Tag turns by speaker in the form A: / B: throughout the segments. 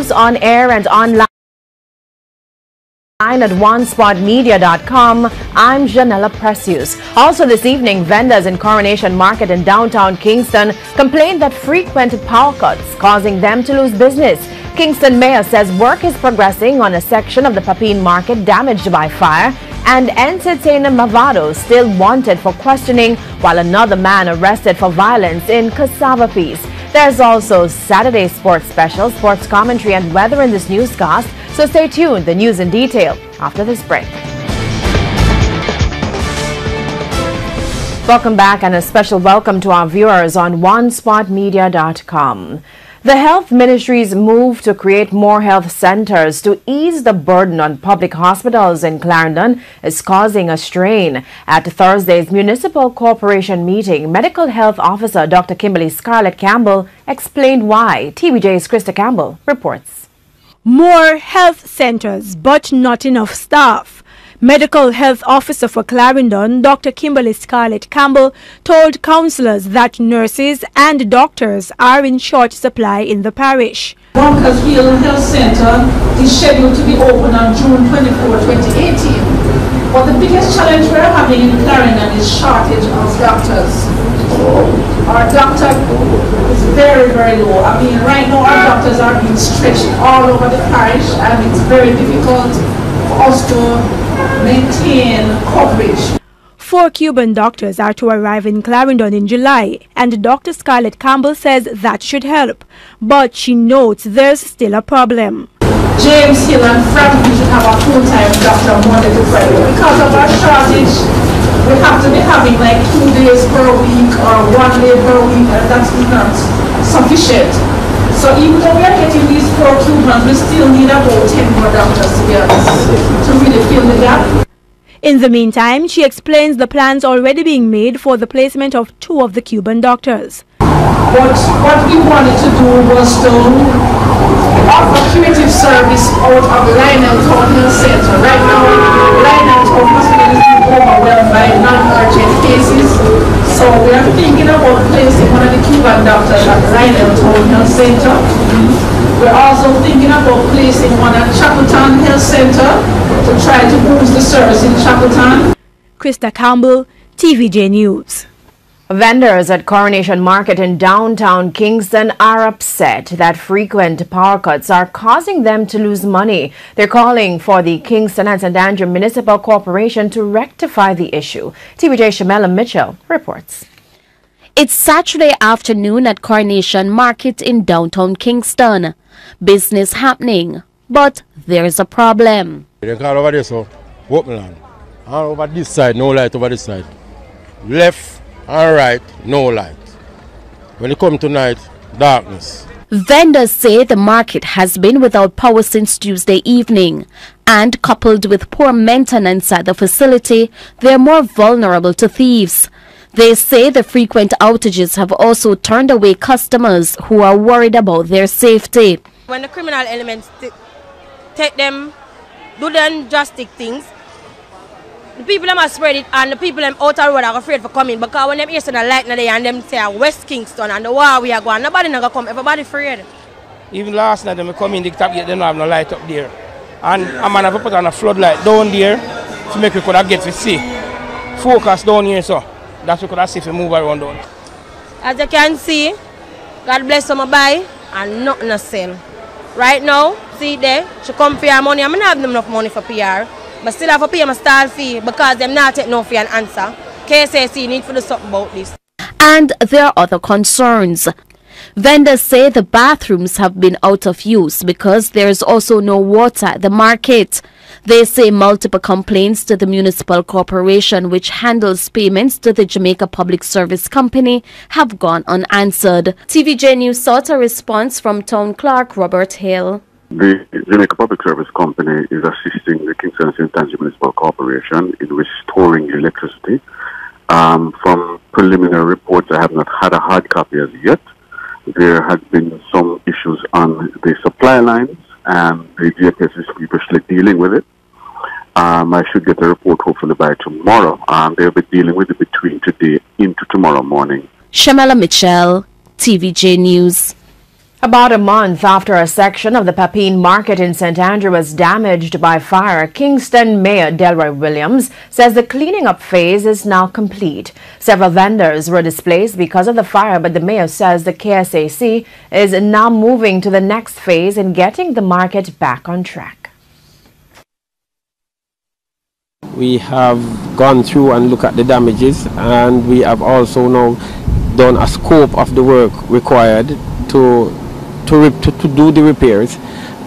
A: us on air and online at onespotmedia.com. I'm Janella Precious. Also this evening, vendors in Coronation Market in downtown Kingston complained that frequent power cuts causing them to lose business. Kingston Mayor says work is progressing on a section of the Papine Market damaged by fire, and entertainer Mavado still wanted for questioning, while another man arrested for violence in Cassava Peace. There's also Saturday sports special, sports commentary and weather in this newscast, so stay tuned. The news in detail after this break. Welcome back and a special welcome to our viewers on onespotmedia.com. The Health Ministry's move to create more health centers to ease the burden on public hospitals in Clarendon is causing a strain. At Thursday's Municipal Corporation meeting, Medical Health Officer Dr. Kimberly Scarlett Campbell explained why. TVJ's Krista Campbell reports.
B: More health centers, but not enough staff. Medical Health Officer for Clarendon, Dr. Kimberly Scarlett Campbell, told councillors that nurses and doctors are in short supply in the parish.
C: Bunkersville Health Centre is scheduled to be open on June 24, 2018. But the biggest challenge we're having in Clarendon is shortage of doctors. Our doctor is very, very low. I mean, right now our doctors are being stretched all over the parish, and it's very difficult for us to maintain coverage.
B: 4 Cuban doctors are to arrive in Clarendon in July, and Dr. Scarlett Campbell says that should help. But she notes there's still a problem.
C: James Hill and Franklin should have a full-time doctor Monday to Friday. Because of our shortage, we have to be having like 2 days per week or 1 day per week, and that's not sufficient. So even though we are getting these 4 Cubans, we still need about 10 more doctors, to be honest, to really fill the gap.
B: In the meantime, she explains the plans already being made for the placement of 2 of the Cuban doctors.
C: But what we wanted to do was to offer curative service out of Lionel Town Health Centre. Right now, Lionel Town Hospital is being overwhelmed by non-urgent cases. So we are thinking about placing one of the Cuban doctors at Lionel Town Health Centre. We're also thinking about placing one at Chapeltown Health Centre to try to boost the service in Chapeltown.
B: Krista Campbell, TVJ News.
A: Vendors at Coronation Market in downtown Kingston are upset that frequent power cuts are causing them to lose money. They're calling for the Kingston and St. Andrew Municipal Corporation to rectify the issue. TVJ Shamela Mitchell reports.
D: It's Saturday afternoon at Coronation Market in downtown Kingston. Business happening, but there's a problem.
E: They call over there, so open land. All over this side, no light over this side. Left and right, no light. When it comes to night, darkness.
D: Vendors say the market has been without power since Tuesday evening, and coupled with poor maintenance at the facility, they're more vulnerable to thieves. They say the frequent outages have also turned away customers who are worried about their safety.
F: When the criminal elements take them, do the unjustic things, the people them are spread it, and the people them out the road are afraid for coming, because when them hear the light now and them say West Kingston and the war we are going, nobody not gonna come, everybody afraid.
G: Even last night when we come in the top gate, they don't have no light up there. And a man have put on a floodlight down there to make we could get to see. Focus down here, so that we could see if we move around down.
F: As you can see, God bless some buy and nothing to sell. Right now, see there, she come for your money. I don't have enough money for PR. But still have to pay my stall fee because them not take no fee and answer. KSAC need to do something about this.
D: And there are other concerns. Vendors say the bathrooms have been out of use because there is also no water at the market. They say multiple complaints to the Municipal Corporation, which handles payments to the Jamaica Public Service Company, have gone unanswered. TVJ News sought a response from Town Clerk Robert Hill.
H: The Jamaica Public Service Company is assisting the Kingston and St. Andrew Municipal Corporation in restoring electricity. From preliminary reports, I have not had a hard copy as yet. There has been some issues on the supply lines, and the GPS is feverishly dealing with it. I should get a report hopefully by tomorrow. They'll be dealing with it between today into tomorrow morning.
D: Shamela Mitchell, TVJ News.
A: About a month after a section of the Papine Market in St. Andrew was damaged by fire, Kingston Mayor Delroy Williams says the cleaning up phase is now complete. Several vendors were displaced because of the fire, but the mayor says the KSAC is now moving to the next phase in getting the market back on track.
I: We have gone through and looked at the damages, and we have also now done a scope of the work required to do the repairs,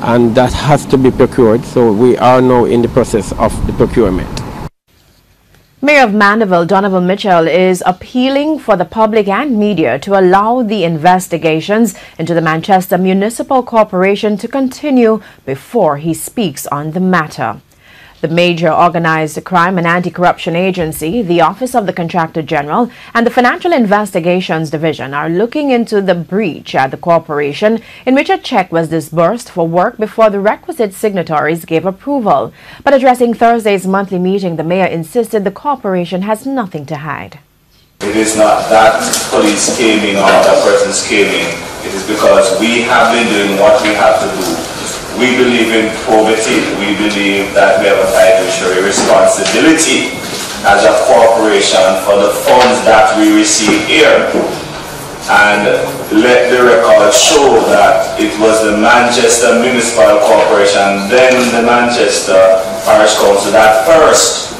I: and that has to be procured. So we are now in the process of the procurement.
A: Mayor of Mandeville, Donovan Mitchell, is appealing for the public and media to allow the investigations into the Manchester Municipal Corporation to continue before he speaks on the matter. The major organized crime and anti-corruption agency, the Office of the Contractor General, and the Financial Investigations Division are looking into the breach at the corporation in which a check was disbursed for work before the requisite signatories gave approval. But addressing Thursday's monthly meeting, the mayor insisted the corporation has nothing to hide.
J: It is not that police came in or that persons came in. It is because we have been doing what we have to do. We believe in probity. We believe that we have a fiduciary responsibility as a corporation for the funds that we receive here. And let the record show that it was the Manchester Municipal Corporation, then the Manchester Parish Council, that first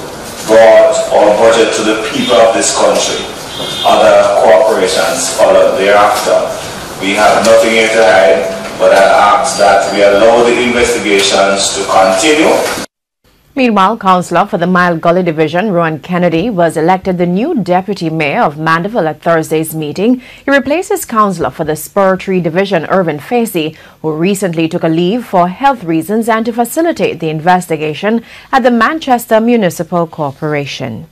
J: brought our budget to the people of this country. Other corporations followed thereafter. We have nothing here to hide, but I ask that we allow the investigations to continue.
A: Meanwhile, Councillor for the Mile Gully Division, Rowan Kennedy, was elected the new Deputy Mayor of Mandeville at Thursday's meeting. He replaces Councillor for the Spur Tree Division, Irvin Facey, who recently took a leave for health reasons and to facilitate the investigation at the Manchester Municipal Corporation.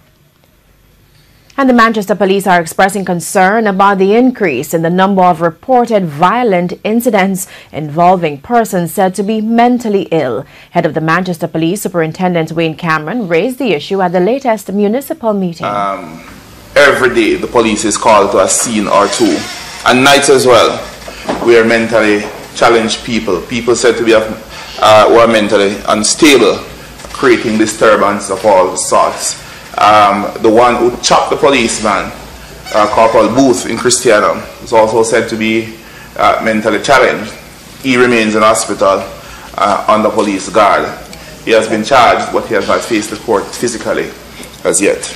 A: And the Manchester Police are expressing concern about the increase in the number of reported violent incidents involving persons said to be mentally ill. Head of the Manchester Police, Superintendent Wayne Cameron, raised the issue at the latest municipal meeting.
K: Every day the police is called to a scene or two, and nights as well, where mentally challenged people said to be who are mentally unstable, creating disturbance of all sorts. The one who chopped the policeman, Corporal Booth in Christiana, is also said to be mentally challenged. He remains in hospital under police guard. He has been charged, but he has not faced the court physically as yet.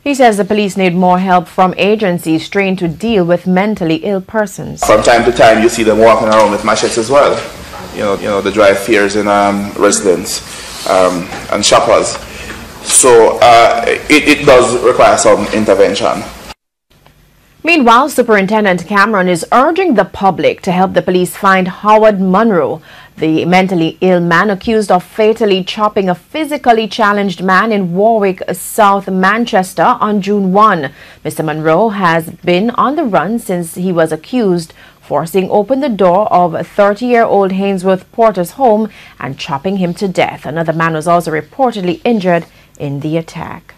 A: He says the police need more help from agencies trained to deal with mentally ill persons.
K: From time to time, you see them walking around with machetes as well. You know, the dry fears in residents and shoppers. So it does require some intervention.
A: Meanwhile, Superintendent Cameron is urging the public to help the police find Howard Munro, the mentally ill man accused of fatally chopping a physically challenged man in Warwick, South Manchester on June 1. Mr. Munro has been on the run since he was accused, forcing open the door of 30-year-old Hainsworth Porter's home and chopping him to death. Another man was also reportedly injured in the attack.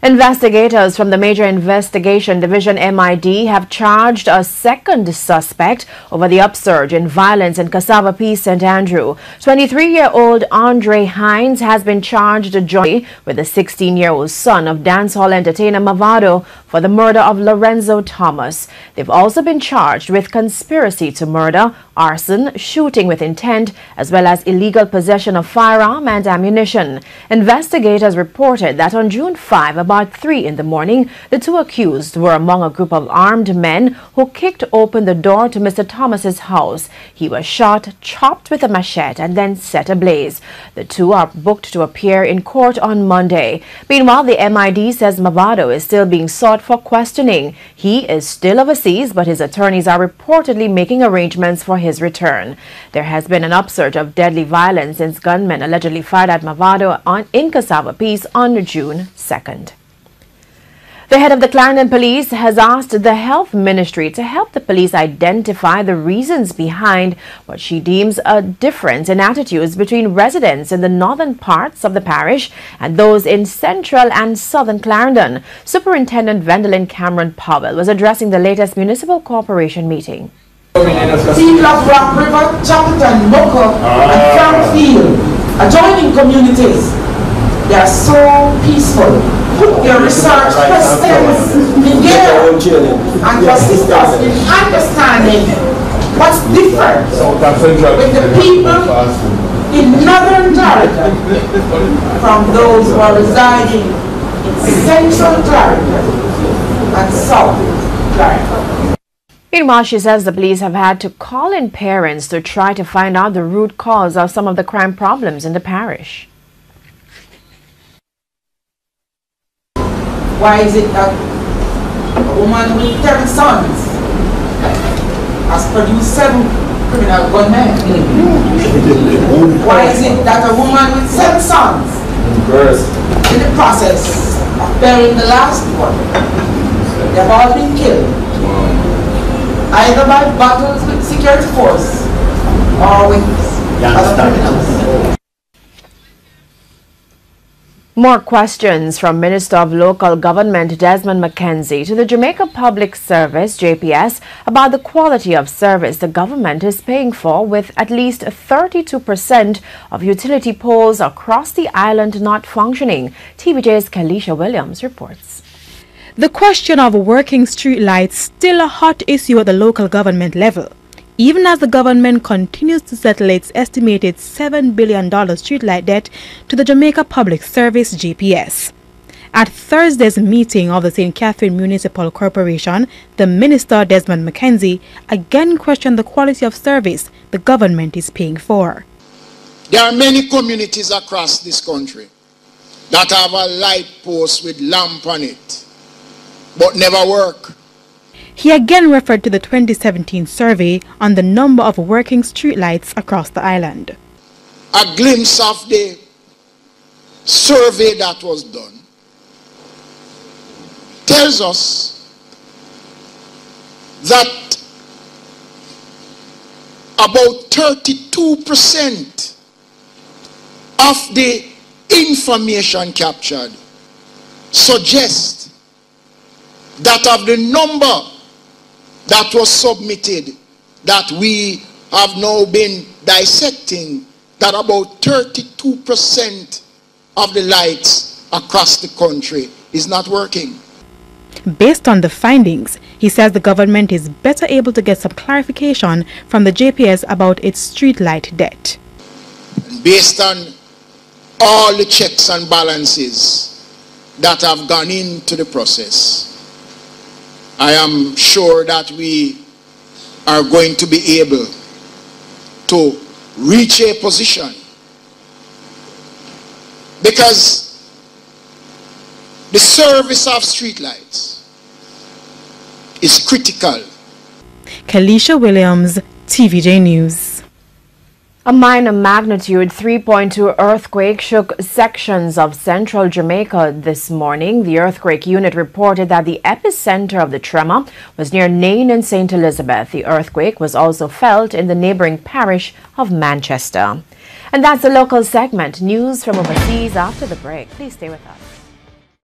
A: Investigators from the Major Investigation Division MID have charged a second suspect over the upsurge in violence in Cassava Peace, St. Andrew. 23-year-old Andre Hines has been charged jointly with the 16-year-old son of dancehall entertainer Mavado for the murder of Lorenzo Thomas. They've also been charged with conspiracy to murder, arson, shooting with intent, as well as illegal possession of firearm and ammunition. Investigators reported that on June 5, about 3 in the morning, the two accused were among a group of armed men who kicked open the door to Mr. Thomas's house. He was shot, chopped with a machete, and then set ablaze. The two are booked to appear in court on Monday. Meanwhile, the MID says Mavado is still being sought for questioning. He is still overseas, but his attorneys are reportedly making arrangements for his return. There has been an upsurge of deadly violence since gunmen allegedly fired at Mavado in Cassava Peace on June 2nd. The head of the Clarendon Police has asked the Health Ministry to help the police identify the reasons behind what she deems a difference in attitudes between residents in the northern parts of the parish and those in central and southern Clarendon. Superintendent Vendalyn Cameron Powell was addressing the latest municipal corporation meeting.
C: People of Rock River, Chapelton, Mocha, and Frankfield, adjoining communities. They are so peaceful. Your research questions Miguel and assist us in understanding what's different with the people in northern Florida from those who are residing in central Florida and south Florida.
A: Meanwhile, she says the police have had to call in parents to try to find out the root cause of some of the crime problems in the parish.
C: Why is it that a woman with 10 sons has produced 7 criminal gunmen? Why is it that a woman with 7 sons, in the process of burying the last one, they have all been killed, either by battles with security force or with other criminals?
A: More questions from Minister of Local Government Desmond McKenzie to the Jamaica Public Service, JPS, about the quality of service the government is paying for, with at least 32% of utility poles across the island not functioning. TVJ's Kalisha Williams reports.
B: The question of working street lights still a hot issue at the local government level, even as the government continues to settle its estimated $7 billion streetlight debt to the Jamaica Public Service, JPS. At Thursday's meeting of the St. Catherine Municipal Corporation, the Minister, Desmond McKenzie, again questioned the quality of service the government is paying for.
L: There are many communities across this country that have a light post with lamp on it, but never work.
B: He again referred to the 2017 survey on the number of working streetlights across the island.
L: A glimpse of the survey that was done tells us that about 32% of the information captured suggests that of the number that was submitted, that we have now been dissecting, that about 32% of the lights across the country is not working.
B: Based on the findings, he says the government is better able to get some clarification from the JPS about its streetlight debt.
L: And based on all the checks and balances that have gone into the process, I am sure that we are going to be able to reach a position, because the service of streetlights is critical.
B: Kalisha Williams, TVJ News.
A: A minor magnitude 3.2 earthquake shook sections of central Jamaica this morning. The earthquake unit reported that the epicenter of the tremor was near Nain and St. Elizabeth. The earthquake was also felt in the neighboring parish of Manchester. And that's the local segment. News from overseas after the break. Please stay with us.